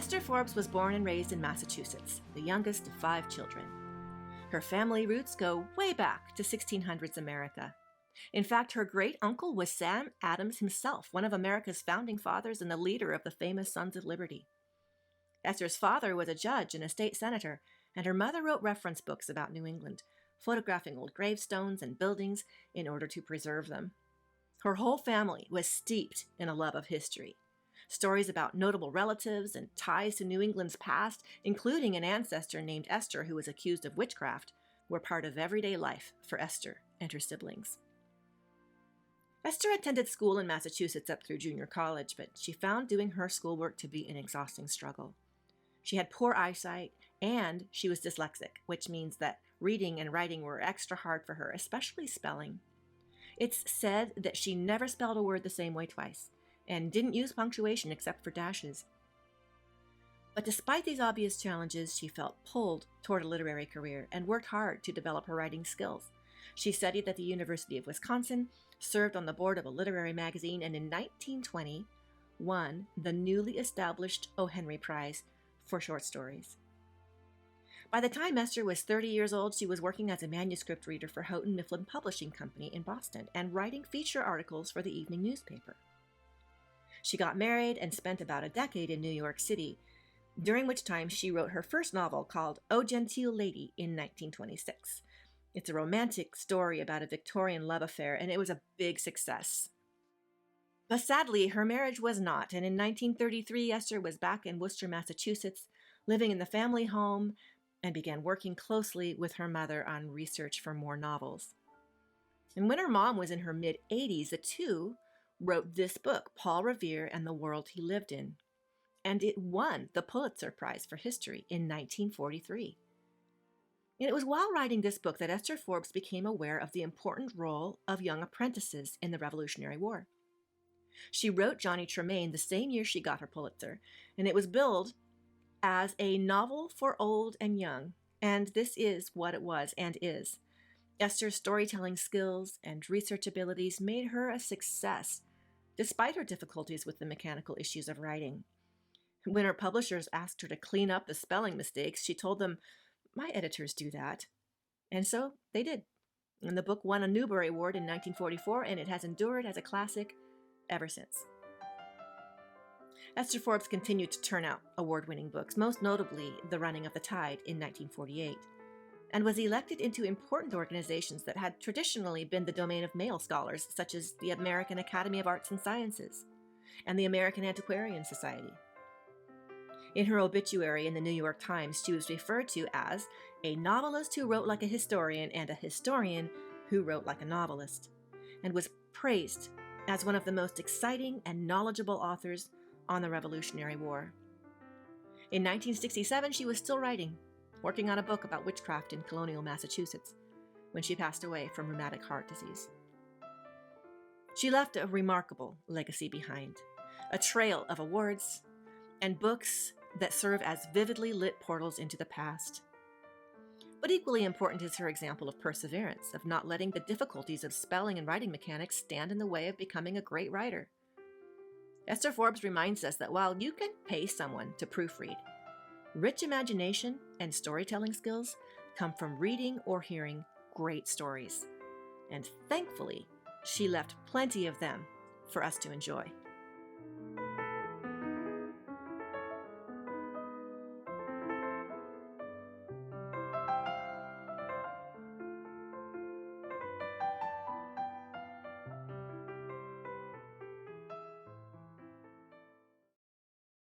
Esther Forbes was born and raised in Massachusetts, the youngest of 5 children. Her family roots go way back to 1600s America. In fact, her great-uncle was Sam Adams himself, one of America's founding fathers and the leader of the famous Sons of Liberty. Esther's father was a judge and a state senator, and her mother wrote reference books about New England, photographing old gravestones and buildings in order to preserve them. Her whole family was steeped in a love of history. Stories about notable relatives and ties to New England's past, including an ancestor named Esther who was accused of witchcraft, were part of everyday life for Esther and her siblings. Esther attended school in Massachusetts up through junior college, but she found doing her schoolwork to be an exhausting struggle. She had poor eyesight, and she was dyslexic, which means that reading and writing were extra hard for her, especially spelling. It's said that she never spelled a word the same way twice, and didn't use punctuation except for dashes. But despite these obvious challenges, she felt pulled toward a literary career and worked hard to develop her writing skills. She studied at the University of Wisconsin, served on the board of a literary magazine, and in 1920 won the newly established JOHNNY Prize for short stories. By the time Esther was 30 years old, she was working as a manuscript reader for Houghton Mifflin Publishing Company in Boston and writing feature articles for the evening newspaper. She got married and spent about a decade in New York City, during which time she wrote her first novel called O Genteel Lady in 1926. It's a romantic story about a Victorian love affair, and it was a big success. But sadly, her marriage was not, and in 1933, Esther was back in Worcester, Massachusetts, living in the family home, and began working closely with her mother on research for more novels. And when her mom was in her mid-80s, the two wrote this book, Paul Revere and the World He Lived In, and it won the Pulitzer Prize for History in 1943. And it was while writing this book that Esther Forbes became aware of the important role of young apprentices in the Revolutionary War. She wrote JOHNNY TREMAIN the same year she got her Pulitzer, and it was billed as a novel for old and young, and this is what it was and is. Esther's storytelling skills and research abilities made her a success, despite her difficulties with the mechanical issues of writing. When her publishers asked her to clean up the spelling mistakes, she told them, "My editors do that." And so they did. And the book won a Newbery Award in 1944, and it has endured as a classic ever since. Esther Forbes continued to turn out award-winning books, most notably The Running of the Tide in 1948, and was elected into important organizations that had traditionally been the domain of male scholars, such as the American Academy of Arts and Sciences and the American Antiquarian Society. In her obituary in the New York Times, she was referred to as a novelist who wrote like a historian and a historian who wrote like a novelist, and was praised as one of the most exciting and knowledgeable authors on the Revolutionary War. In 1967, she was still writing, working on a book about witchcraft in colonial Massachusetts, when she passed away from rheumatic heart disease. She left a remarkable legacy behind, a trail of awards and books that serve as vividly lit portals into the past. But equally important is her example of perseverance, of not letting the difficulties of spelling and writing mechanics stand in the way of becoming a great writer. Esther Forbes reminds us that while you can pay someone to proofread, rich imagination and storytelling skills come from reading or hearing great stories. And thankfully, she left plenty of them for us to enjoy.